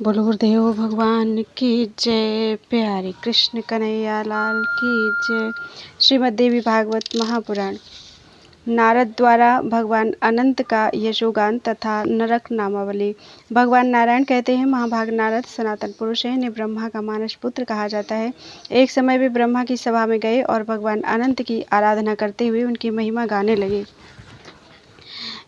बोलो गुरुदेव भगवान की जय। प्यारे कृष्ण कन्हैया लाल की जय। श्रीमद् देवी भागवत महापुराण। नारद द्वारा भगवान अनंत का यशोगान तथा नरक नामावली। भगवान नारायण कहते हैं, महाभाग नारद सनातन पुरुष हैं, इन्हें ब्रह्मा का मानस पुत्र कहा जाता है। एक समय वे ब्रह्मा की सभा में गए और भगवान अनंत की आराधना करते हुए उनकी महिमा गाने लगे,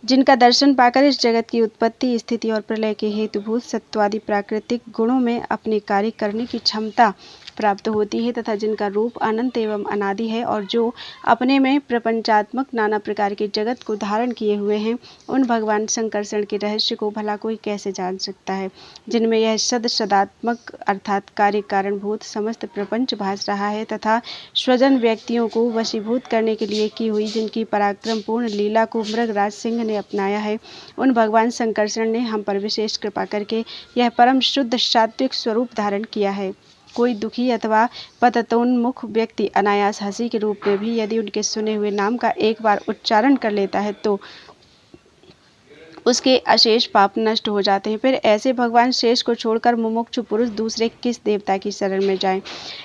जिनका दर्शन पाकर इस जगत की उत्पत्ति, स्थिति और प्रलय के हेतुभूत सत्वादि प्राकृतिक गुणों में अपने कार्य करने की क्षमता प्राप्त होती है तथा जिनका रूप अनंत एवं अनादि है और जो अपने में प्रपंचात्मक नाना प्रकार के जगत को धारण किए हुए हैं, उन भगवान संकर्षण के रहस्य को भला कोई कैसे जान सकता है, जिनमें यह सदात्मक अर्थात कार्य कारणभूत समस्त प्रपंच भास रहा है तथा स्वजन व्यक्तियों को वशीभूत करने के लिए की हुई जिनकी पराक्रम पूर्ण लीला को मृगराज सिंह ने अपनाया है, उन भगवान संकर्षण ने हम पर विशेष कृपा करके यह परम शुद्ध सात्विक स्वरूप धारण किया है। कोई दुखी अथवा पततोन्मुख व्यक्ति अनायास हंसी के रूप में भी यदि उनके सुने हुए नाम का एक बार उच्चारण कर लेता है तो उसके अशेष पाप नष्ट हो जाते हैं। फिर ऐसे भगवान शेष को छोड़कर मुमुक्षु पुरुष दूसरे किस देवता की शरण में जाएं।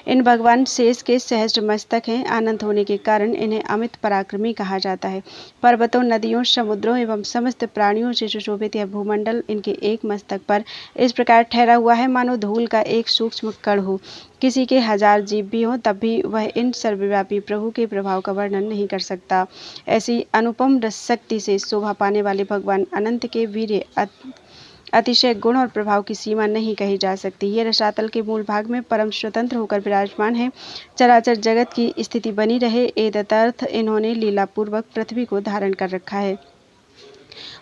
इन भगवान शेष के सहस्त्र मस्तक हैं, अनंत होने के कारण इन्हें अमित पराक्रमी कहा जाता है। पर्वतों, नदियों, समुद्रों एवं समस्त प्राणियों से सुशोभित यह भूमंडल इनके एक मस्तक पर इस प्रकार ठहरा हुआ है मानो धूल का एक सूक्ष्म कण हो। किसी के 1000 जीव भी हों तब भी वह इन सर्वव्यापी प्रभु के प्रभाव का वर्णन नहीं कर सकता। ऐसी अनुपम रस शक्ति से शोभा पाने वाले भगवान अनंत के वीर्य अतिशय गुण और प्रभाव की सीमा नहीं कही जा सकती। ये रसातल के मूल भाग में परम स्वतंत्र होकर विराजमान है। चराचर जगत की स्थिति बनी रहे एतदर्थ इन्होंने लीलापूर्वक पृथ्वी को धारण कर रखा है।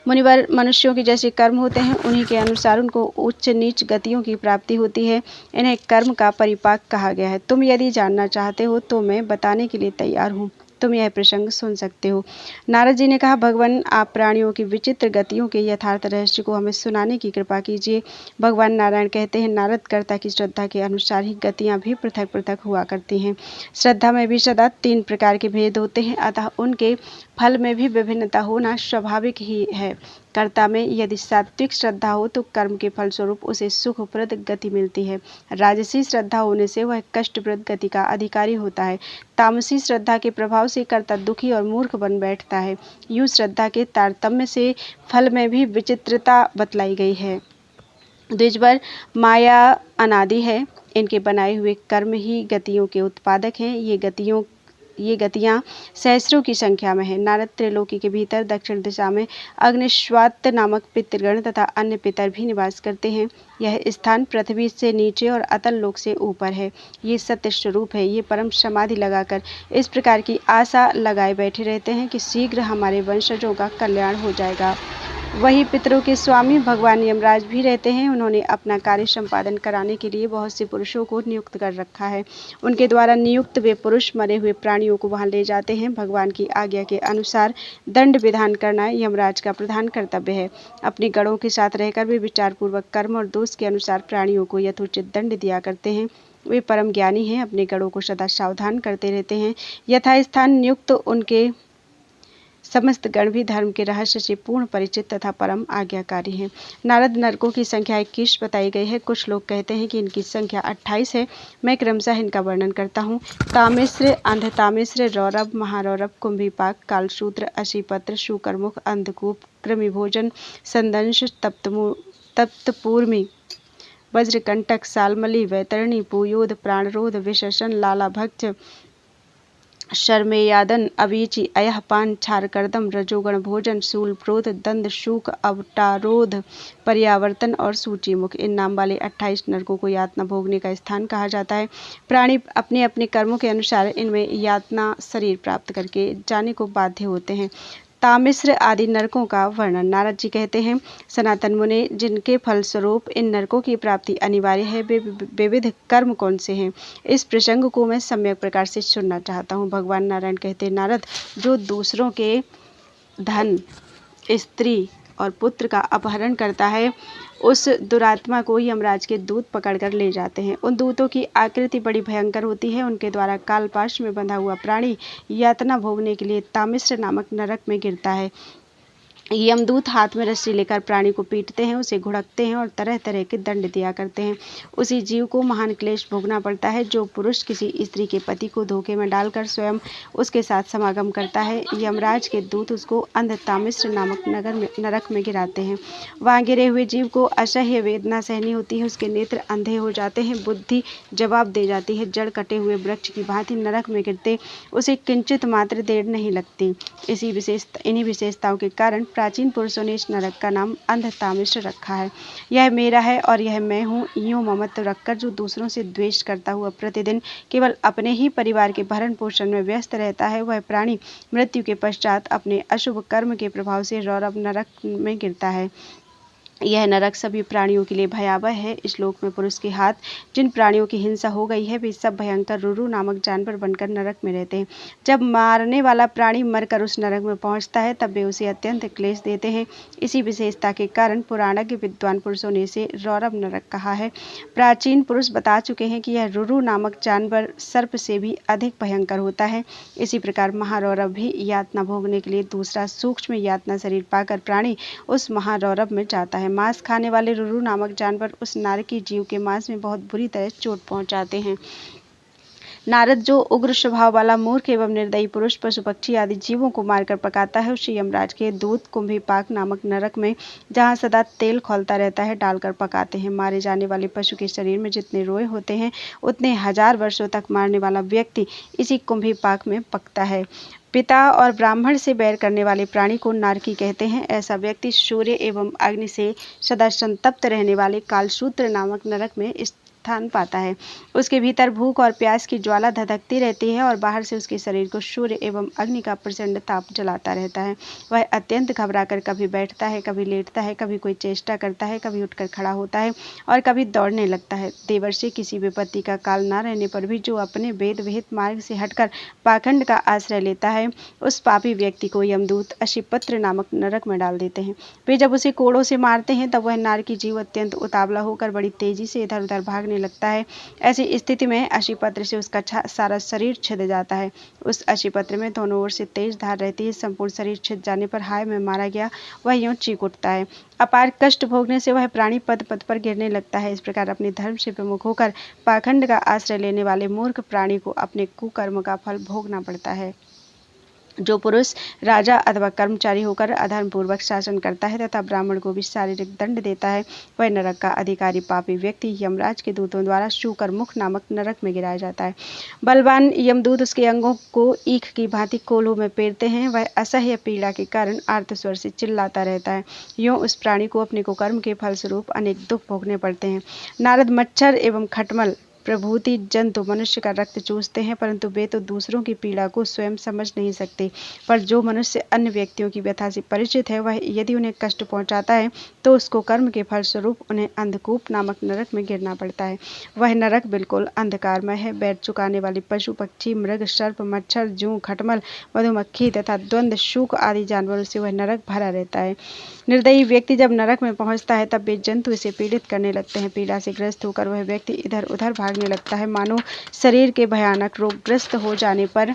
मुनिवर मनुष्यों के जैसे कर्म होते हैं, उन्हीं के अनुसार उनको उच्च नीच गतियों की प्राप्ति होती है। इन्हें कर्म का परिपाक कहा गया है। तुम यदि जानना चाहते हो तो मैं बताने के लिए तैयार हूँ, तुम यह प्रसंग सुन सकते हो। नारद जी ने कहा, भगवान आप प्राणियों की विचित्र गतियों के यथार्थ रहस्य को हमें सुनाने की कृपा कीजिए। भगवान नारायण कहते हैं, नारद कर्ता की श्रद्धा के अनुसार ही गतियां भी पृथक पृथक हुआ करती हैं। श्रद्धा में भी सदा 3 प्रकार के भेद होते हैं, अतः उनके फल में भी विभिन्नता होना स्वाभाविक ही है। कर्ता में यदि सात्विक श्रद्धा हो तो कर्म के फलस्वरूप उसे सुखप्रद गति मिलती है। राजसी श्रद्धा होने से वह कष्टप्रद गति का अधिकारी होता है। तामसी श्रद्धा के प्रभाव से कर्ता दुखी और मूर्ख बन बैठता है। यूं श्रद्धा के तारतम्य से फल में भी विचित्रता बतलाई गई है। द्विजवर माया अनादि है, इनके बनाए हुए कर्म ही गतियों के उत्पादक हैं। ये गतियां सहस्रों की संख्या में है। नारद त्रिलोकी के भीतर दक्षिण दिशा में अग्निश्वात नामक पितृगण तथा अन्य पितर भी निवास करते हैं। यह स्थान पृथ्वी से नीचे और अतल लोक से ऊपर है। ये सत्य स्वरूप है। ये परम समाधि लगाकर इस प्रकार की आशा लगाए बैठे रहते हैं कि शीघ्र हमारे वंशजों का कल्याण हो जाएगा। वही पितरों के स्वामी भगवान यमराज भी रहते हैं। उन्होंने अपना कार्य संपादन कराने के लिए बहुत से पुरुषों को नियुक्त कर रखा है। उनके द्वारा नियुक्त वे पुरुष मरे हुए प्राणियों को वहां ले जाते हैं। भगवान की आज्ञा के अनुसार दंड विधान करना यमराज का प्रधान कर्तव्य है। अपने गणों के साथ रहकर वे विचारपूर्वक कर्म और दोष के अनुसार प्राणियों को यथोचित दंड दिया करते हैं। वे परम ज्ञानी हैं, अपने गणों को सदा सावधान करते रहते हैं। यथास्थान नियुक्त उनके समस्त गण भी धर्म के रहस्य से पूर्ण परिचित तथा परम आज्ञाकारी हैं। नारद नरकों की संख्या 21 बताई गई है। कुछ लोग कहते हैं कि इनकी संख्या 28 है। मैं क्रमशः इनका वर्णन करता हूँ। तामिश्र, अंधतामिश्र, रौरव, महारौरव, कुंभीपाक, कालसूत्र, अशीपत्र, शुकरमुख, अंधकूप, कृमिभोजन, संदंश, तप्तपूर्मी, वज्रकंटक, सालमली, वैतरणी, पुयोध, प्राणरोध, विशेषण, लालाभक्ष, शर्मेयादन, अवीचि, अयहपान, क्षारकर्दम, रजोगण भोजन, शूलप्रोध, दंद, शूक, अवटारोध, पर्यावर्तन और सूचीमुख, इन नाम वाले 28 नरकों को यातना भोगने का स्थान कहा जाता है। प्राणी अपने अपने कर्मों के अनुसार इनमें यातना शरीर प्राप्त करके जाने को बाध्य होते हैं। तामिश्र आदि नरकों का वर्णन। नारद जी कहते हैं, सनातन मुनि, जिनके फलस्वरूप इन नरकों की प्राप्ति अनिवार्य है, वे विविध कर्म कौन से हैं? इस प्रसंग को मैं सम्यक प्रकार से सुनना चाहता हूँ। भगवान नारायण कहते हैं, नारद, जो दूसरों के धन, स्त्री और पुत्र का अपहरण करता है, उस दुरात्मा को यमराज के दूत पकड़कर ले जाते हैं। उन दूतों की आकृति बड़ी भयंकर होती है। उनके द्वारा कालपाश में बंधा हुआ प्राणी यातना भोगने के लिए तामिश्र नामक नरक में गिरता है। यमदूत हाथ में रस्सी लेकर प्राणी को पीटते हैं, उसे घुड़कते हैं और तरह तरह के दंड दिया करते हैं। उसी जीव को महान क्लेश भोगना पड़ता है जो पुरुष किसी स्त्री के पति को धोखे में डालकर स्वयं उसके साथ समागम करता है। यमराज के दूत उसको अंधतामिश्र नामक नरक में गिराते हैं। वहाँ गिरे हुए जीव को असह्य वेदना सहनी होती है, उसके नेत्र अंधे हो जाते हैं, बुद्धि जवाब दे जाती है। जड़ कटे हुए वृक्ष की भांति नरक में गिरते उसे किंचित मात्र देर नहीं लगती। इन्हीं विशेषताओं के कारण प्राचीन पुरुषों ने इस नरक का नाम अंधतामिश्र रखा है। यह मेरा है और यह मैं हूँ, यूं ममत्व रखकर जो दूसरों से द्वेष करता हुआ प्रतिदिन केवल अपने ही परिवार के भरण पोषण में व्यस्त रहता है, वह प्राणी मृत्यु के पश्चात अपने अशुभ कर्म के प्रभाव से रौरव नरक में गिरता है। यह नरक सभी प्राणियों के लिए भयावह है। इस लोक में पुरुष के हाथ जिन प्राणियों की हिंसा हो गई है वे सब भयंकर रुरु नामक जानवर बनकर नरक में रहते हैं। जब मारने वाला प्राणी मरकर उस नरक में पहुंचता है तब वे उसे अत्यंत क्लेश देते हैं। इसी विशेषता के कारण पुराणज्ञ विद्वान पुरुषों ने इसे रौरव नरक कहा है। प्राचीन पुरुष बता चुके हैं कि यह रुरु नामक जानवर सर्प से भी अधिक भयंकर होता है। इसी प्रकार महारौरव भी यातना भोगने के लिए दूसरा सूक्ष्म यातना शरीर पाकर प्राणी उस महारौरव में जाता है। मांस खाने वाले रुरु नामक जानवर उस नारकी जीव के मांस में बहुत बुरी तरह चोट पहुंचाते हैं। नारद जो उग्र स्वभाव वाला मूर्ख एवं निर्दयी पुरुष पशु पक्षी आदि जीवों को मारकर पकाता है, उसे यमराज के दूत कुंभीपाक नामक नरक में, जहाँ सदा तेल खौलता रहता है, डालकर पकाते हैं। मारे जाने वाले पशु के शरीर में जितने रोए होते हैं उतने 1000 वर्षों तक मारने वाला व्यक्ति इसी कुंभीपाक में पकता है। पिता और ब्राह्मण से बैर करने वाले प्राणी को नारकी कहते हैं। ऐसा व्यक्ति सूर्य एवं अग्नि से सदा संतप्त रहने वाले कालसूत्र नामक नरक में स्थान पाता है। उसके भीतर भूख और प्यास की ज्वाला धधकती रहती है और बाहर से उसके शरीर को सूर्य एवं अग्नि का प्रचंड ताप जलाता रहता है। वह अत्यंत घबराकर कभी बैठता है, कभी लेटता है, कभी कोई चेष्टा करता है, कभी उठकर खड़ा होता है और कभी दौड़ने लगता है। देवर्षि किसी विपत्ति का काल न रहने पर भी जो अपने वेद विहित मार्ग से हटकर पाखंड का आश्रय लेता है, उस पापी व्यक्ति को यमदूत अशिपत्र नामक नरक में डाल देते हैं। वे जब उसे कोड़ों से मारते हैं तब वह नारकी जीव अत्यंत उतावला होकर बड़ी तेजी से इधर उधर भागने लगता है। ऐसी स्थिति में अशिपत्र से उसका सारा शरीर छिद जाता है। उस अशिपत्र में दोनों ओर से तेज धार रहती है। संपूर्ण शरीर छिद जाने पर हाय मैं मारा गया वह यूं चीख उठता है। अपार कष्ट भोगने से वह प्राणी पद पद पर गिरने लगता है। इस प्रकार अपने धर्म से विमुख होकर पाखंड का आश्रय लेने वाले मूर्ख प्राणी को अपने कुकर्म का फल भोगना पड़ता है। जो पुरुष राजा अथवा कर्मचारी होकर अधर्म पूर्वक शासन करता है तथा ब्राह्मण को भी शारीरिक दंड देता है, वह नरक का अधिकारी पापी व्यक्ति यमराज के दूतों द्वारा शूकर मुख नामक नरक में गिराया जाता है। बलवान यमदूत उसके अंगों को ईख की भांति कोल्हू में पेरते हैं। वह असह्य पीड़ा के कारण आर्तस्वर से चिल्लाता रहता है। यूं उस प्राणी को अपने कुकर्म के फलस्वरूप अनेक दुख भोगने पड़ते हैं। नारद मच्छर एवं खटमल प्रभूति जंतु मनुष्य का रक्त चूसते हैं, परंतु वे तो दूसरों की पीड़ा को स्वयं समझ नहीं सकते। पर जो मनुष्य अन्य व्यक्तियों की व्यथा से परिचित है, वह यदि उन्हें कष्ट पहुंचाता है तो उसको कर्म के फलस्वरूप उन्हें अंधकूप नामक नरक में गिरना पड़ता है। वह नरक बिल्कुल अंधकारमय है। बैर चुकाने वाले पशु पक्षी, मृग, सर्प, मच्छर, जूं, खटमल, मधुमक्खी तथा द्वंद्व शूक आदि जानवरों से वह नरक भरा रहता है। निर्दयी व्यक्ति जब नरक में पहुंचता है तब वे जंतु इसे पीड़ित करने लगते हैं। पीड़ा से ग्रस्त होकर वह व्यक्ति इधर उधर भागने लगता है, मानो शरीर के भयानक रोगग्रस्त हो जाने पर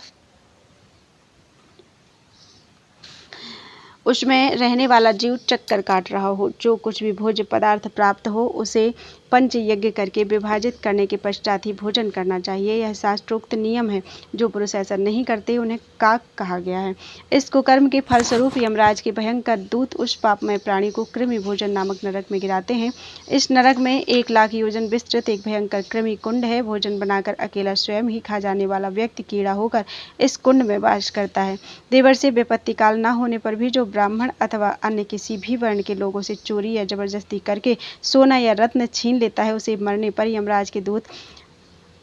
उसमें रहने वाला जीव चक्कर काट रहा हो। जो कुछ भी भोज्य पदार्थ प्राप्त हो उसे पंच यज्ञ करके विभाजित करने के पश्चात ही भोजन करना चाहिए। यह शास्त्रोक्त नियम है। जो पुरुष ऐसा नहीं करते उन्हें काक कहा गया है। इस कुकर्म के फलस्वरूप यमराज के भयंकर दूत उस पापमय प्राणी को कृमि भोजन नामक नरक में गिराते हैं। इस नरक में 1 लाख योजन विस्तृत एक भयंकर कृमि कुंड है। भोजन बनाकर अकेला स्वयं ही खा जाने वाला व्यक्ति कीड़ा होकर इस कुंड में वास करता है। देवर्षि विपत्ति काल न होने पर भी जो ब्राह्मण अथवा अन्य किसी भी वर्ण के लोगों से चोरी या जबरदस्ती करके सोना या रत्न छीन लेता है, उसे मरने पर यमराज के दूत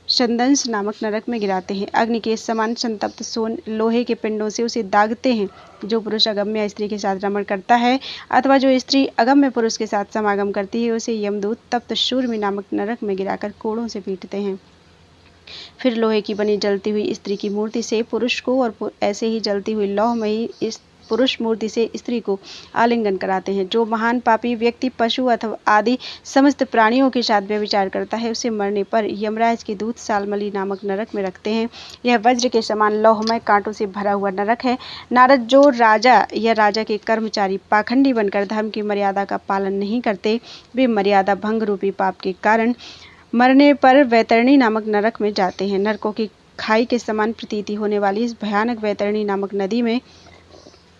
शंदंस नामक नरक में गिराते हैं। अग्नि के समान संतप्त लोहे के पिंडों से उसे दागते हैं। जो पुरुष अगम्य स्त्री के साथ रमण करता है अथवा जो स्त्री अगम्य पुरुष के साथ समागम करती है, उसे यमदूत तप्त शूर्मी नामक नरक में गिराकर कोड़ों से पीटते हैं। फिर लोहे की बनी जलती हुई स्त्री की मूर्ति से पुरुष को और ऐसे ही जलती हुई लौहमयी पुरुष मूर्ति से स्त्री को आलिंगन कराते हैं। जो महान पापी व्यक्ति पशु अथवा आदि समस्त प्राणियों के साथ व्यभिचार करता है, उसे मरने पर यमराज के दूत सालमली नामक नरक में रखते हैं। यह वज्र के समान लौहमय कांटों से भरा हुआ नरक है। नारद, जो राजा या राजा के कर्मचारी पाखंडी बनकर धर्म की मर्यादा का पालन नहीं करते, वे मर्यादा भंग रूपी पाप के कारण मरने पर वैतरणी नामक नरक में जाते हैं। नरकों की खाई के समान प्रतीति होने वाली इस भयानक वैतरणी नामक नदी में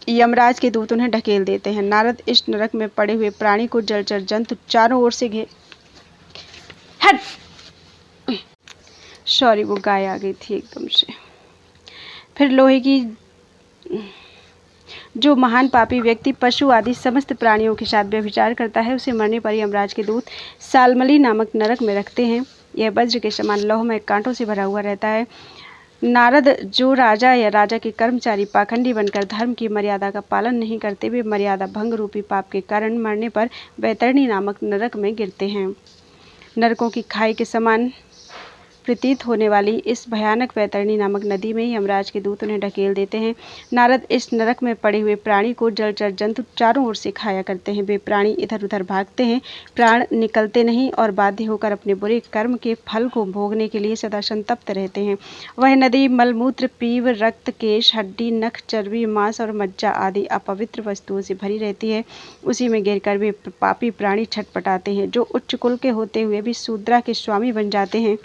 यमराज के दूत उन्हें ढकेल देते हैं। नारद इस नरक में पड़े हुए प्राणी को जलचर जंतु चारों ओर से वो गाय आ गई थी एकदम से। फिर लोहे की जो महान पापी व्यक्ति पशु आदि समस्त प्राणियों के साथ व्यभिचार करता है, उसे मरने पर यमराज के दूत सालमली नामक नरक में रखते हैं। यह वज्र के समान लौहमय कांटों से भरा हुआ रहता है। नारद, जो राजा या राजा के कर्मचारी पाखंडी बनकर धर्म की मर्यादा का पालन नहीं करते, वे मर्यादा भंग रूपी पाप के कारण मरने पर वैतरणी नामक नरक में गिरते हैं। नरकों की खाई के समान प्रतीत होने वाली इस भयानक वैतरणी नामक नदी में यमराज के दूत उन्हें ढकेल देते हैं। नारद इस नरक में पड़े हुए प्राणी को जलचर जंतु चारों ओर से खाया करते हैं। वे प्राणी इधर उधर भागते हैं, प्राण निकलते नहीं और बाध्य होकर अपने बुरे कर्म के फल को भोगने के लिए सदा संतप्त रहते हैं। वह नदी मलमूत्र, पीव, रक्त, केश, हड्डी, नख, चर्बी, मांस और मज्जा आदि अपवित्र वस्तुओं से भरी रहती है। उसी में गिरकर वे पापी प्राणी छटपटाते हैं। जो उच्च कुल के होते हुए भी शूद्रा के स्वामी बन जाते हैं,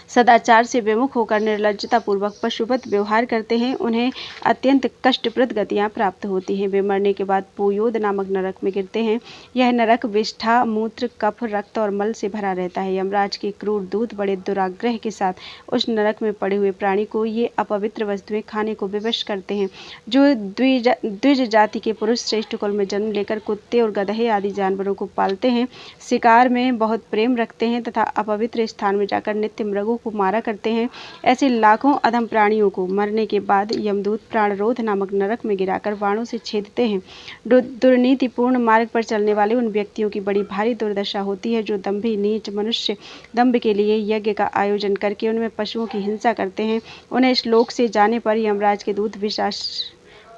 सदाचार से विमुख होकर निर्लज्जता पूर्वक पशुवत व्यवहार करते हैं, उन्हें अत्यंत कष्टप्रद गतियां प्राप्त होती हैं। वे मरने के बाद पूयोद नामक नरक में गिरते हैं। यह नरक विष्ठा, मूत्र, कफ, रक्त और मल से भरा रहता है। यमराज के क्रूर दूत बड़े दुराग्रह के साथ उस नरक में पड़े हुए प्राणी को ये अपवित्र वस्तुएं खाने को विवश करते हैं। जो द्विज जाति के पुरुष श्रेष्ठ कुल में जन्म लेकर कुत्ते और गधे आदि जानवरों को पालते हैं, शिकार में बहुत प्रेम रखते हैं तथा अपवित्र स्थान में जाकर नित्य मृगों को मारा करते हैं, ऐसे लाखों अधम प्राणियों को मरने के बाद यमदूत प्राणरोध नामक नरक में गिराकर बाणों से छेदते हैं। दुर्नीतिपूर्ण मार्ग पर चलने वाले उन व्यक्तियों की बड़ी भारी दुर्दशा होती है जो दंभी नीच मनुष्य दंभ के लिए यज्ञ का आयोजन करके उनमें पशुओं की हिंसा करते हैं। उन्हें इस लोक से जाने पर यमराज के दूत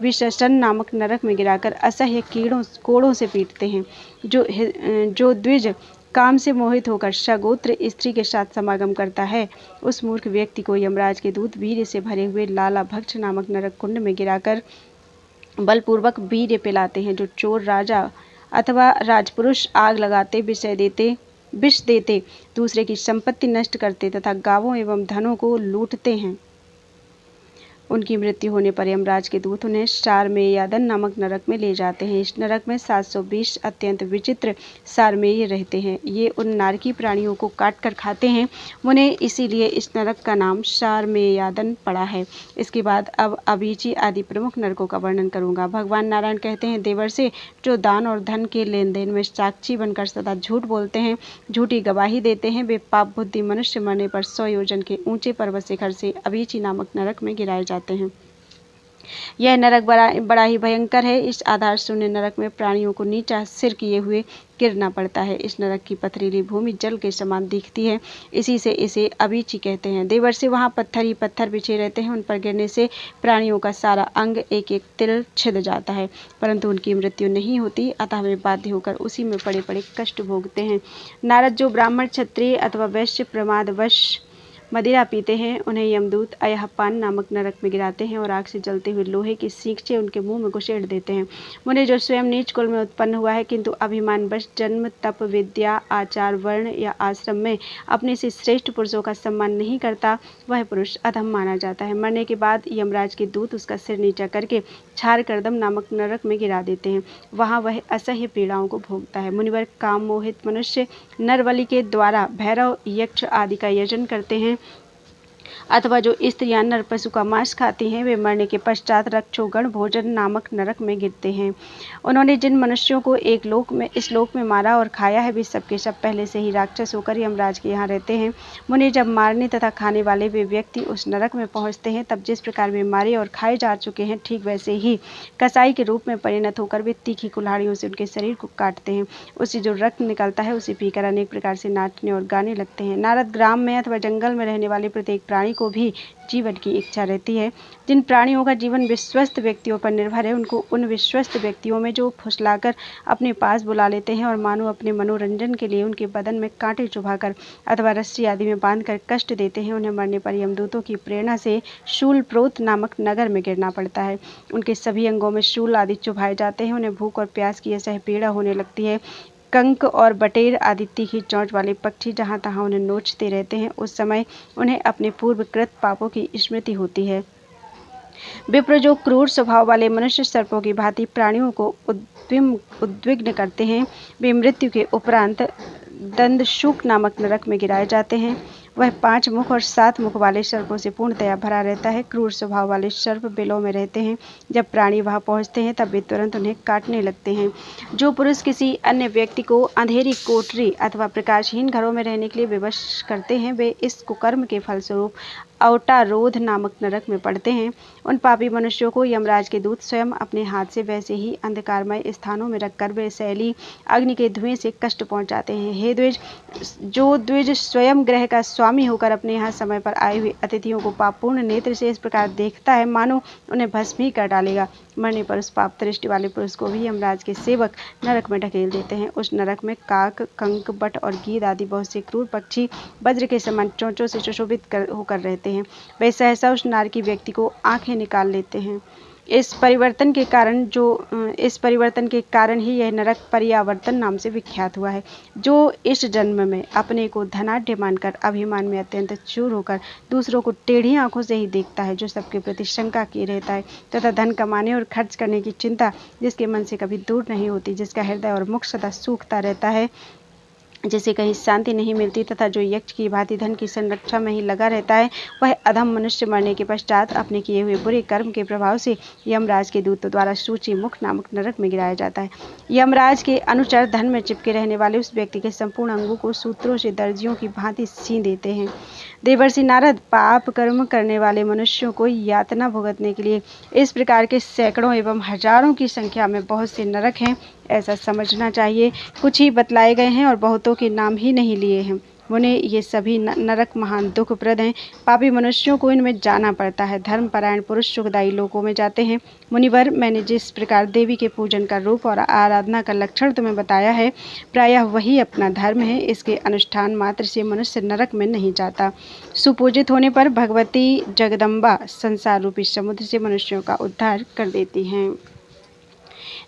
विशसन नामक नरक में गिराकर असह्य कोड़ों से पीटते हैं। जो द्विज काम से मोहित होकर सगोत्र स्त्री के साथ समागम करता है, उस मूर्ख व्यक्ति को यमराज के दूत वीर्य से भरे हुए लाला भक्ष नामक नरक कुंड में गिराकर बलपूर्वक वीर्य पिलाते हैं। जो चोर, राजा अथवा राजपुरुष आग लगाते, विष देते, दूसरे की संपत्ति नष्ट करते तथा गांवों एवं धनों को लूटते हैं, उनकी मृत्यु होने पर यमराज के दूत उन्हें सारमेयादन नामक नरक में ले जाते हैं। इस नरक में 720 अत्यंत विचित्र सारमेय रहते हैं। ये उन नारकी प्राणियों को काट कर खाते हैं, उन्हें इसीलिए इस नरक का नाम सारमेयादन पड़ा है। इसके बाद अब अबीची आदि प्रमुख नरकों का वर्णन करूंगा। भगवान नारायण कहते हैं, देवर्षि, जो दान और धन के लेन देन में साक्षी बनकर सदा झूठ बोलते हैं, झूठी गवाही देते हैं, वे पाप बुद्धि मनुष्य मरने पर 100 योजन के ऊंचे पर्वत शिखर से अबीची नामक नरक में गिराए जाते हैं। यह नरक बड़ा ही भयंकर है। इस आधार शून्य नरक में प्राणियों को नीचा सिर किए हुए गिरना पड़ता है। इस नरक की पथरीली भूमि जल के समान दिखती है, इसी से इसे अबीची कहते हैं। देवर्षि, वहाँ पत्थर ही पत्थर बिछे रहते हैं, उन पर गिरने से प्राणियों का सारा अंग एक एक तिल छिद जाता है, परंतु उनकी मृत्यु नहीं होती, अतः वे बाध्य होकर उसी में पड़े पड़े कष्ट भोगते हैं। नारद, जो ब्राह्मण, क्षत्रिय अथवा वैश्य प्रमादवश मदिरा पीते हैं, उन्हें यमदूत अयहपान नामक नरक में गिराते हैं और आग से जलते हुए लोहे की सींगचे उनके मुंह में घुसेड़ देते हैं। उन्हें जो स्वयं नीच कुल में उत्पन्न हुआ है, किंतु अभिमानवश जन्म, तप, विद्या, आचार, वर्ण या आश्रम में अपने से श्रेष्ठ पुरुषों का सम्मान नहीं करता, वह पुरुष अधम माना जाता है। मरने के बाद यमराज के दूत उसका सिर नीचा करके छारकर्दम नामक नरक में गिरा देते हैं। वहाँ वह असह्य पीड़ाओं को भोगता है। मुनिवर, काम मोहित मनुष्य नरबलि के द्वारा भैरव, यक्ष आदि का यजन करते हैं अथवा जो स्त्रियां नर पशु का मांस खाती हैं, वे मरने के पश्चात रक्षोगण भोजन नामक नरक में गिरते हैं। उन्होंने जिन मनुष्यों को इस लोक में मारा और खाया है, वे सबके सब पहले से ही राक्षस होकर यमराज के यहाँ रहते हैं। मुझे जब मारने तथा खाने वाले वे व्यक्ति उस नरक में पहुँचते हैं, तब जिस प्रकार वे मारे और खाए जा चुके हैं, ठीक वैसे ही कसाई के रूप में परिणत होकर वे तीखी कुल्हाड़ियों से उनके शरीर को काटते हैं। उससे जो रक्त निकलता है, उसे पीकर अनेक प्रकार से नाचने और गाने लगते हैं। नारद, ग्राम में अथवा जंगल में रहने वाले प्रत्येक प्राणी प्राणी को भी जीवन की इच्छा रहती है। जिन प्राणियों का जीवन विश्वस्त व्यक्तियों पर निर्भर है, उनको उन विश्वस्त व्यक्तियों में जो फुसलाकर अपने पास बुला लेते हैं और मानो अपने मनोरंजन के लिए उनके बदन में कांटे चुभाकर अथवा रस्सी आदि में बांधकर कष्ट देते हैं, उन्हें मरने पर यमदूतों की प्रेरणा से शूलप्रोत नामक नगर में गिरना पड़ता है। उनके सभी अंगों में शूल आदि चुभाए जाते हैं। उन्हें भूख और प्यास की असह्य पीड़ा होने लगती है। कंक और बटेर आदि तीखी चोंच वाले पक्षी जहाँ तहाँ उन्हें नोचते रहते हैं। उस समय उन्हें अपने पूर्वकृत पापों की स्मृति होती है। विप्र जो क्रूर स्वभाव वाले मनुष्य सर्पों की भांति प्राणियों को उद्विग्न करते हैं, वे मृत्यु के उपरांत दंदशूक नामक नरक में गिराए जाते हैं। वह 5 मुख और 7 मुख वाले सर्पों से पूर्णतया भरा रहता है। क्रूर स्वभाव वाले सर्प बिलों में रहते हैं। जब प्राणी वहां पहुंचते हैं तब वे तुरंत उन्हें काटने लगते हैं। जो पुरुष किसी अन्य व्यक्ति को अंधेरी कोठरी अथवा प्रकाशहीन घरों में रहने के लिए विवश करते हैं, वे इस कुकर्म के फलस्वरूप अवटारोध नामक नरक में पड़ते हैं। उन पापी मनुष्यों को यमराज के दूत स्वयं अपने हाथ से वैसे ही अंधकारमय स्थानों में रखकर वे शैली अग्नि के धुएं से कष्ट पहुंचाते हैं। हे द्विज, जो द्विज स्वयं ग्रह का स्वामी होकर अपने यहाँ समय पर आए हुए अतिथियों को पापपूर्ण नेत्र से इस प्रकार देखता है मानो उन्हें भस्म ही कर डालेगा, मरने पर उस पाप दृष्टि वाले पुरुष को भी यमराज के सेवक नरक में ढकेल देते हैं। उस नरक में काक, कंक, बट और गीद आदि बहुत से क्रूर पक्षी वज्र के समान चोंचों से सुशोभित होकर रहते हैं। वे सहसा उस नारकी व्यक्ति को आंखें निकाल लेते हैं। इस परिवर्तन के कारण ही यह नरक पर्यावर्तन नाम से विख्यात हुआ है। जो इस जन्म में अपने को धनाढ्य मानकर अभिमान में अत्यंत चूर होकर दूसरों को टेढ़ी आंखों से ही देखता है, जो सबके प्रति शंका किए रहता है तथा धन कमाने और खर्च करने की चिंता जिसके मन से कभी दूर नहीं होती, जिसका हृदय और मुख सदा सूखता रहता है, जिसे कहीं शांति नहीं मिलती तथा जो यक्ष की भांति धन की संरक्षा में ही लगा रहता है, वह अधम मनुष्य मरने के पश्चात अपने किए हुए बुरे कर्म के प्रभाव से यमराज के दूतों द्वारा सूची मुख नामक नरक में गिराया जाता है। यमराज के अनुचर धन में चिपके रहने वाले उस व्यक्ति के संपूर्ण अंगों को सूत्रों से दर्जियों की भांति सी देते हैं। देवर्षि नारद, पाप कर्म करने वाले मनुष्यों को यातना भुगतने के लिए इस प्रकार के सैकड़ों एवं हजारों की संख्या में बहुत से नरक हैं, ऐसा समझना चाहिए। कुछ ही बतलाए गए हैं और बहुतों के नाम ही नहीं लिए हैं। उन्हें ये सभी नरक महान दुखप्रद हैं। पापी मनुष्यों को इनमें जाना पड़ता है। धर्मपरायण पुरुष सुखदायी लोकों में जाते हैं। मुनिवर, मैंने जिस प्रकार देवी के पूजन का रूप और आराधना का लक्षण तुम्हें बताया है, प्रायः वही अपना धर्म है। इसके अनुष्ठान मात्र से मनुष्य नरक में नहीं जाता। सुपूजित होने पर भगवती जगदम्बा संसार रूपी समुद्र से मनुष्यों का उद्धार कर देती हैं।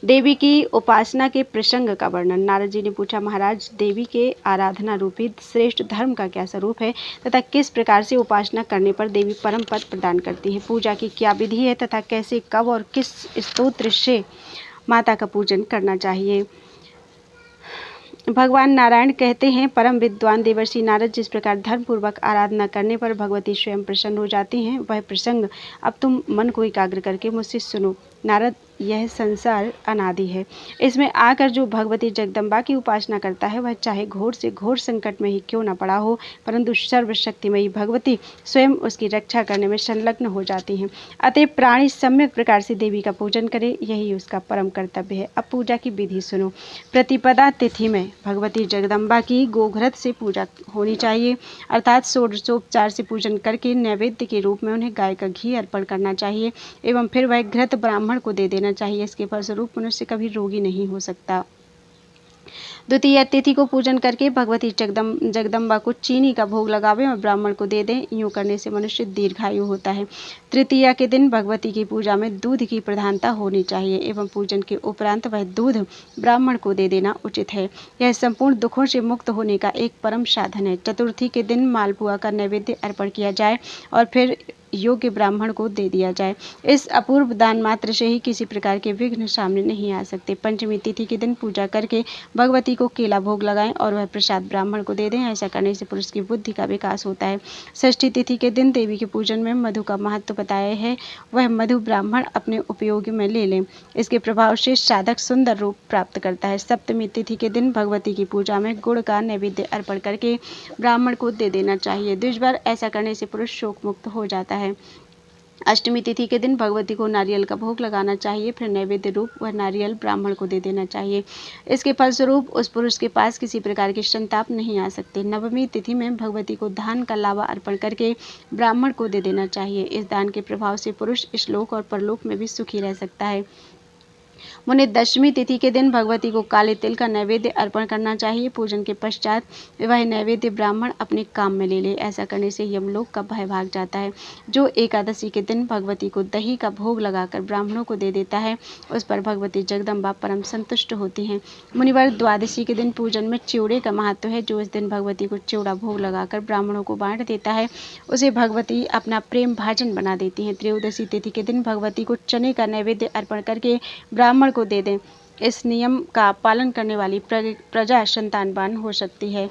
देवी की उपासना के प्रसंग का वर्णन। नारद जी ने पूछा, महाराज, देवी के आराधना रूपी श्रेष्ठ धर्म का क्या स्वरूप है तथा किस प्रकार से उपासना करने पर देवी परम पद प्रदान करती है? पूजा की क्या विधि है तथा कैसे, कब और किस स्तोत्र से माता का पूजन करना चाहिए? भगवान नारायण कहते हैं, परम विद्वान देवर्षि नारद, जिस प्रकार धर्मपूर्वक आराधना करने पर भगवती स्वयं प्रसन्न हो जाती हैं, वह प्रसंग अब तुम मन को एकाग्र करके मुझसे सुनो। नारद, यह संसार अनादि है। इसमें आकर जो भगवती जगदम्बा की उपासना करता है, वह चाहे घोर से घोर संकट में ही क्यों न पड़ा हो, परंतु सर्वशक्तिमयी भगवती स्वयं उसकी रक्षा करने में संलग्न हो जाती हैं। अतः प्राणी सम्यक प्रकार से देवी का पूजन करे, यही उसका परम कर्तव्य है। अब पूजा की विधि सुनो। प्रतिपदा तिथि में भगवती जगदम्बा की गोघृत से पूजा होनी चाहिए, अर्थात षोडशोपचार से पूजन करके नैवेद्य के रूप में उन्हें गाय का घी अर्पण करना चाहिए एवं फिर वह घृत ब्राह्मण को दे देना चाहिए। इसके फलस्वरूप मनुष्य कभी रोगी नहीं हो सकता। द्वितीय तिथि को पूजन करके भगवती जगदम्बा को चीनी का भोग लगावे और ब्राह्मण को दे दें। यूँ करने से मनुष्य दीर्घायु होता है। तृतीया के दिन भगवती की पूजा में दूध की प्रधानता होनी चाहिए एवं पूजन के उपरांत वह दूध ब्राह्मण को दे देना उचित है। यह संपूर्ण दुखों से मुक्त होने का एक परम साधन है। चतुर्थी के दिन मालपुआ का नैवेद्य अर्पण किया जाए और फिर योग्य ब्राह्मण को दे दिया जाए। इस अपूर्व दान मात्र से ही किसी प्रकार के विघ्न सामने नहीं आ सकते। पंचमी तिथि के दिन पूजा करके भगवती को केला भोग लगाएं और वह प्रसाद ब्राह्मण को दे दें। ऐसा करने से पुरुष की बुद्धि का विकास होता है। षष्ठी तिथि के दिन देवी के पूजन में मधु का महत्व बताया है। वह मधु ब्राह्मण अपने उपयोग में ले लें। इसके प्रभाव से साधक सुंदर रूप प्राप्त करता है। सप्तमी तिथि के दिन भगवती की पूजा में गुड़ का नैवेद्य अर्पण करके ब्राह्मण को दे देना चाहिए। द्विजवार ऐसा करने से पुरुष शोक मुक्त हो जाता है। अष्टमी तिथि के दिन भगवती को नारियल का भोग लगाना चाहिए, फिर नैवेद्य रूप वह नारियल ब्राह्मण को दे देना चाहिए। इसके फलस्वरूप उस पुरुष के पास किसी प्रकार के संताप नहीं आ सकते। नवमी तिथि में भगवती को धान का लावा अर्पण करके ब्राह्मण को दे देना चाहिए। इस दान के प्रभाव से पुरुष इस लोक और परलोक में भी सुखी रह सकता है। मुनि दशमी तिथि के दिन भगवती को काले तिल का नैवेद्य अर्पण करना चाहिए। पूजन के पश्चात वह नैवेद्य ब्राह्मण अपने काम में ले ले। ऐसा करने से यमलोक का भय भाग जाता है। जो एकादशी के दिन भगवती को दही का भोग लगाकर ब्राह्मणों को दे देता है, उस पर भगवती जगदम्बा परम संतुष्ट होती हैं। मुनिवर द्वादशी के दिन पूजन में चिवड़े का महत्व है। जो इस दिन भगवती को चिवड़ा भोग लगाकर ब्राह्मणों को बांट देता है, उसे भगवती अपना प्रेम भाजन बना देती हैं। त्रयोदशी तिथि के दिन भगवती को चने का नैवेद्य अर्पण करके ब्राह्मण को दे दें। इस नियम का पालन करने वाली प्रजा संतानवान हो सकती है।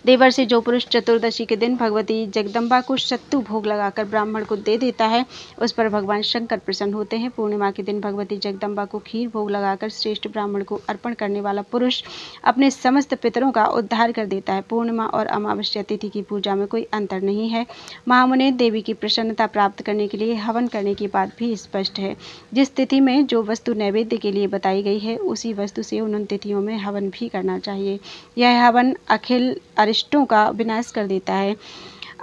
देवर्षि जो पुरुष चतुर्दशी के दिन भगवती जगदम्बा को सत्तू भोग लगाकर ब्राह्मण को दे देता है, उस पर भगवान शंकर प्रसन्न होते हैं। पूर्णिमा के दिन भगवती जगदम्बा को खीर भोग लगाकर श्रेष्ठ ब्राह्मण को अर्पण करने वाला पुरुष अपने समस्त पितरों का उद्धार कर देता है। पूर्णिमा और अमावस्या तिथि की पूजा में कोई अंतर नहीं है। महामुनि देवी की प्रसन्नता प्राप्त करने के लिए हवन करने की बात भी स्पष्ट है। जिस तिथि में जो वस्तु नैवेद्य के लिए बताई गई है, उसी वस्तु से उन तिथियों में हवन भी करना चाहिए। यह हवन अखिल अरिष्टों का विनाश कर देता है।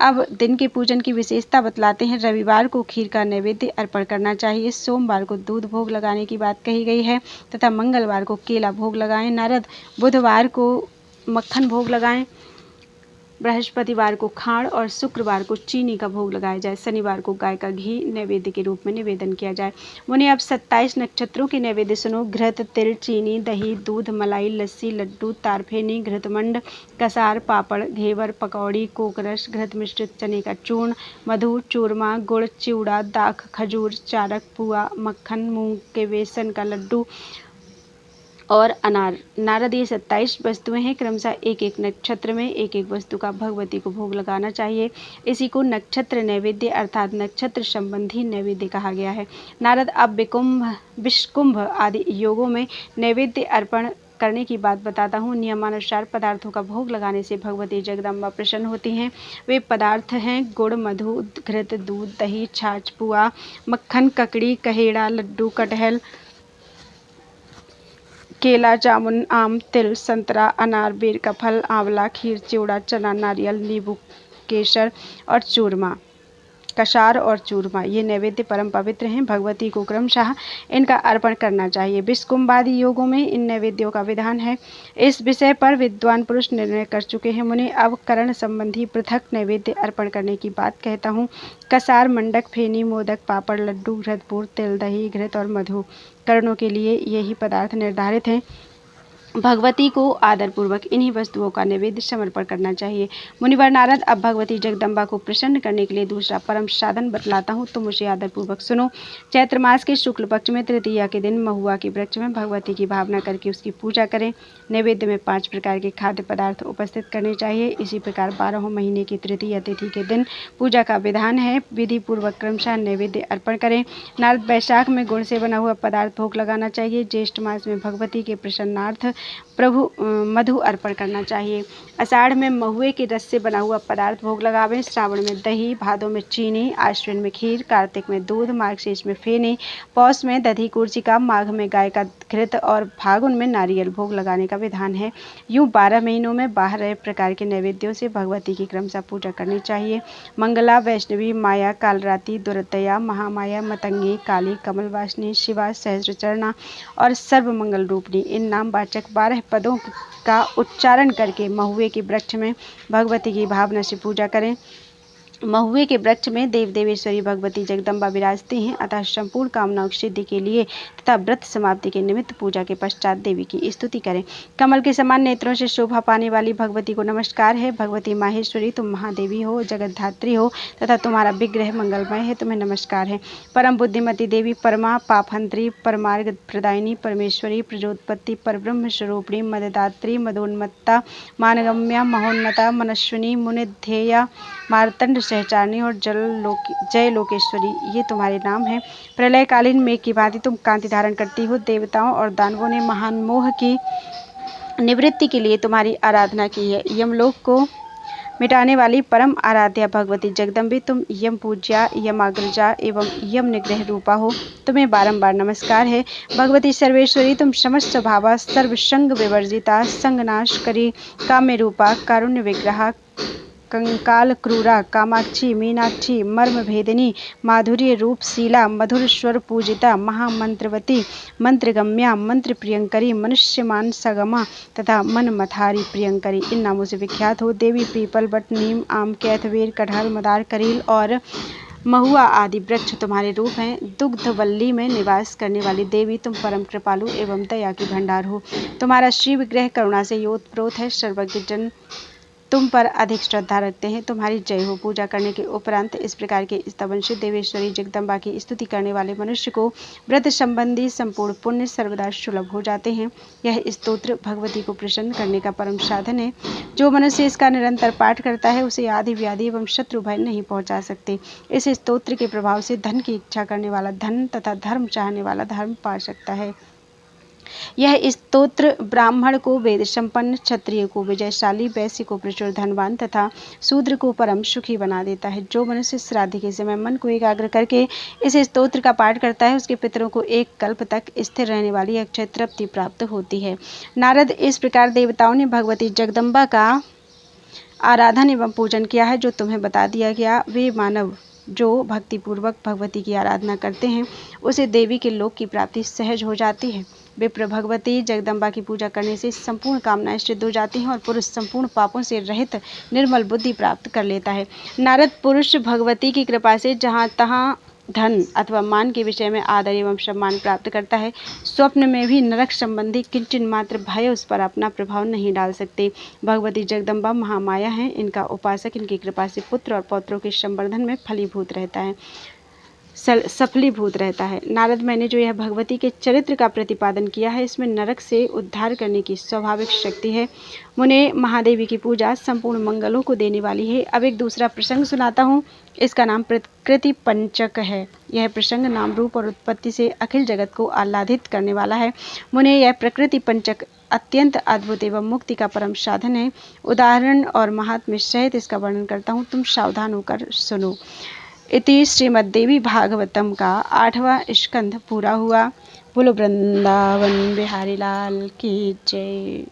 अब दिन के पूजन की विशेषता बतलाते हैं। रविवार को खीर का नैवेद्य अर्पण करना चाहिए। सोमवार को दूध भोग लगाने की बात कही गई है तथा मंगलवार को केला भोग लगाएं। नारद बुधवार को मक्खन भोग लगाएं। बृहस्पतिवार को खांड और शुक्रवार को चीनी का भोग लगाया जाए। शनिवार को गाय का घी नैवेद्य के रूप में निवेदन किया जाए। मुनि अब 27 नक्षत्रों के नैवेद्य सुनो। घृत, तिल, चीनी, दही, दूध, मलाई, लस्सी, लड्डू, तारफेनी, घृतमंड, कसार, पापड़, घेवर, पकौड़ी, कोकरस, घृत मिश्रित चने का चूर्ण, मधु, चूरमा, गुड़, चिवड़ा, दाख, खजूर, चारक, पुआ, मक्खन, मूंग के बेसन का लड्डू और अनार। नारद ये 27 वस्तुएं हैं। क्रमशः एक एक नक्षत्र में एक एक वस्तु का भगवती को भोग लगाना चाहिए। इसी को नक्षत्र नैवेद्य अर्थात नक्षत्र संबंधी नैवेद्य कहा गया है। नारद अब विष्कुंभ आदि योगों में नैवेद्य अर्पण करने की बात बताता हूँ। नियमानुसार पदार्थों का भोग लगाने से भगवती जगदम्बा प्रसन्न होती हैं। वे पदार्थ हैं गुड़, मधु, घृत, दूध, दही, छाछ, पुआ, मक्खन, ककड़ी, कहेड़ा, लड्डू, कटहल, केला, जामुन, आम, तिल, संतरा, अनार, बेर का फल, आंवला, खीर, चिवड़ा, चना, नारियल, नींबू, केसर और चूरमा, कसार और चूरमा। ये नैवेद्य परम पवित्र हैं। भगवती को क्रमशः इनका अर्पण करना चाहिए। विष्कुंभादि योगों में इन नैवेद्यों का विधान है। इस विषय पर विद्वान पुरुष निर्णय कर चुके हैं। मुनि अब कर्ण संबंधी पृथक नैवेद्य अर्पण करने की बात कहता हूँ। कसार, मंडक, फेनी, मोदक, पापड़, लड्डू, घृतपूर, तिल, दही, घृत और मधु, कर्णों के लिए यही पदार्थ निर्धारित हैं। भगवती को आदरपूर्वक इन्हीं वस्तुओं का नैवेद्य समर्पण करना चाहिए। मुनिवर नारद अब भगवती जगदम्बा को प्रसन्न करने के लिए दूसरा परम साधन बतलाता हूँ, तुम उसे आदरपूर्वक सुनो। चैत्र मास के शुक्ल पक्ष में तृतीया के दिन महुआ के वृक्ष में भगवती की भावना करके उसकी पूजा करें। नैवेद्य में 5 प्रकार के खाद्य पदार्थ उपस्थित करने चाहिए। इसी प्रकार 12 महीने की तृतीया तिथि के दिन पूजा का विधान है। विधि पूर्वक क्रमशः नैवेद्य अर्पण करें। नारद बैसाख में गुड़ से बना हुआ पदार्थ भोग लगाना चाहिए। ज्येष्ठ मास में भगवती के प्रसन्नार्थ प्रभु मधु अर्पण करना चाहिए। आषाढ़ में महुए के रस से बना हुआ पदार्थ भोग लगावें। श्रावण में दही, भादों में चीनी, आश्विन में खीर, कार्तिक में दूध, मार्गशीर्ष में फेनी, पौष में दधी कुर्चिका, माघ में गाय का घृत और फागुन में नारियल भोग लगाने का विधान है। यूँ 12 महीनों में 12 प्रकार के नैवेद्यों से भगवती की क्रमशः पूजा करनी चाहिए। मंगला, वैष्णवी, माया, कालरात्रि, दुरतया, महामाया, मतंगी, काली, कमलवासिनी, शिवा, सहस्रचरणा और सर्वमंगल रूपिणी, इन नामवाचक 12 पदों का उच्चारण करके महुए के वृक्ष में भगवती की भावना से पूजा करें। महुए के वृक्ष में देव देवेश्वरी भगवती जगदम्बा विराजती हैं। अतः संपूर्ण कामनाओं की सिद्धि के लिए तथा व्रत समाप्ति के निमित्त पूजा के पश्चात देवी की स्तुति करें। कमल के समान नेत्रों से शोभा पाने वाली भगवती को नमस्कार है। भगवती माहेश्वरी, तुम महादेवी हो, जगतधात्री हो तथा तुम्हारा विग्रह मंगलमय है, तुम्हें नमस्कार है। परम बुद्धिमती देवी, परमा पापहंत्री, परमार्ग प्रदायिनी, परमेश्वरी, प्रजोत्पत्ति, परब्रह्म स्वरूपिणी, मददात्री, मदोन्मत्ता, मानगम्या, महोन्नता, मनस्विनी, मुनिध्येया, मार्तंड सहचारिणी और जय लोकेश्वरी, ये तुम्हारे नाम हैं। प्रलयकालीन मेघ की भांति तुम कांति धारण करती हो। देवताओं और दानवों ने महान मोह की निवृत्ति के लिए तुम्हारी आराधना की है। यमलोक को मिटाने वाली परम आराध्या भगवती जगदम्बे, तुम यम पूज्या, यमाग्रजा एवं यम निग्रह रूपा हो, तुम्हें बारंबार नमस्कार है। भगवती सर्वेश्वरी, तुम समस्त स्वभावा, सर्वसंग विवर्जिता, संगनाश करी, काम्य रूपा, कारुण्य विग्रहा, कंकाल क्रूरा, कामाक्षी, मीनाक्षी, मर्म भेदिनी, माधुर्य रूप शीला, मधुर स्वर पूजिता, महामंत्रवती, मंत्रगम्या, मंत्र प्रियंकरी, मनुष्यमान सगमा तथा मन मथारी प्रियंकरी, इन नामों से विख्यात हो। देवी पीपल, बट, नीम, आम, कैथवीर, कटहल, मदार, करील और महुआ आदि वृक्ष तुम्हारे रूप हैं। दुग्धवल्ली में निवास करने वाली देवी, तुम परम कृपालु एवं दया की भंडार हो। तुम्हारा श्री विग्रह करुणा से योतप्रोत है। सर्वज्ञ जन तुम पर अधिक श्रद्धा रखते हैं। तुम्हारी जय हो। पूजा करने के उपरांत इस प्रकार के स्तवन से देवेश्वरी जगदम्बा की स्तुति करने वाले मनुष्य को व्रत संबंधी संपूर्ण पुण्य सर्वदा सुलभ हो जाते हैं। यह स्तोत्र भगवती को प्रसन्न करने का परम साधन है। जो मनुष्य इसका निरंतर पाठ करता है उसे आदि व्याधि एवं शत्रु भय नहीं पहुंचा सकते। इस स्तोत्र के प्रभाव से धन की इच्छा करने वाला धन तथा धर्म चाहने वाला धर्म पा सकता है। यह स्तोत्र ब्राह्मण को वेद संपन्न, क्षत्रिय को विजयशाली, वैश्य को प्रचुर धनवान तथा शूद्र को परम सुखी बना देता है। जो मनुष्य श्राद्ध के समय मन को एकाग्र करके इस स्तोत्र का पाठ करता है उसके पितरों को एक कल्प तक स्थिर रहने वाली अक्षय तृप्ति प्राप्त होती है। नारद, इस प्रकार देवताओं ने भगवती जगदम्बा का आराधन एवं पूजन किया है जो तुम्हें बता दिया गया। वे मानव जो भक्तिपूर्वक भगवती की आराधना करते हैं उसे देवी के लोक की प्राप्ति सहज हो जाती है। विप्र, भगवती जगदम्बा की पूजा करने से संपूर्ण कामनाएं सिद्ध हो जाती हैं और पुरुष संपूर्ण पापों से रहित निर्मल बुद्धि प्राप्त कर लेता है। नारद पुरुष भगवती की कृपा से जहाँ तहाँ धन अथवा मान के विषय में आदर एवं सम्मान प्राप्त करता है। स्वप्न में भी नरक संबंधी किंचन मात्र भय उस पर अपना प्रभाव नहीं डाल सकते। भगवती जगदम्बा महामाया है। इनका उपासक इनकी कृपा से पुत्र और पौत्रों के संवर्धन में फलीभूत रहता है, सफलीभूत रहता है। नारद, मैंने जो यह भगवती के चरित्र का प्रतिपादन किया है इसमें नरक से उद्धार करने की स्वाभाविक शक्ति है। मुने, महादेवी की पूजा संपूर्ण मंगलों को देने वाली है। अब एक दूसरा प्रसंग सुनाता हूँ। इसका नाम प्रकृति पंचक है। यह प्रसंग नाम रूप और उत्पत्ति से अखिल जगत को आह्लादित करने वाला है। मुने, यह प्रकृति पंचक अत्यंत अद्भुत एवं मुक्ति का परम साधन है। उदाहरण और महात्म्य सहित इसका वर्णन करता हूँ, तुम सावधान होकर सुनो। इति श्रीमद्देवी भागवतम का 8वां स्कंध पूरा हुआ। बोलो वृंदावन बिहारी लाल की जय।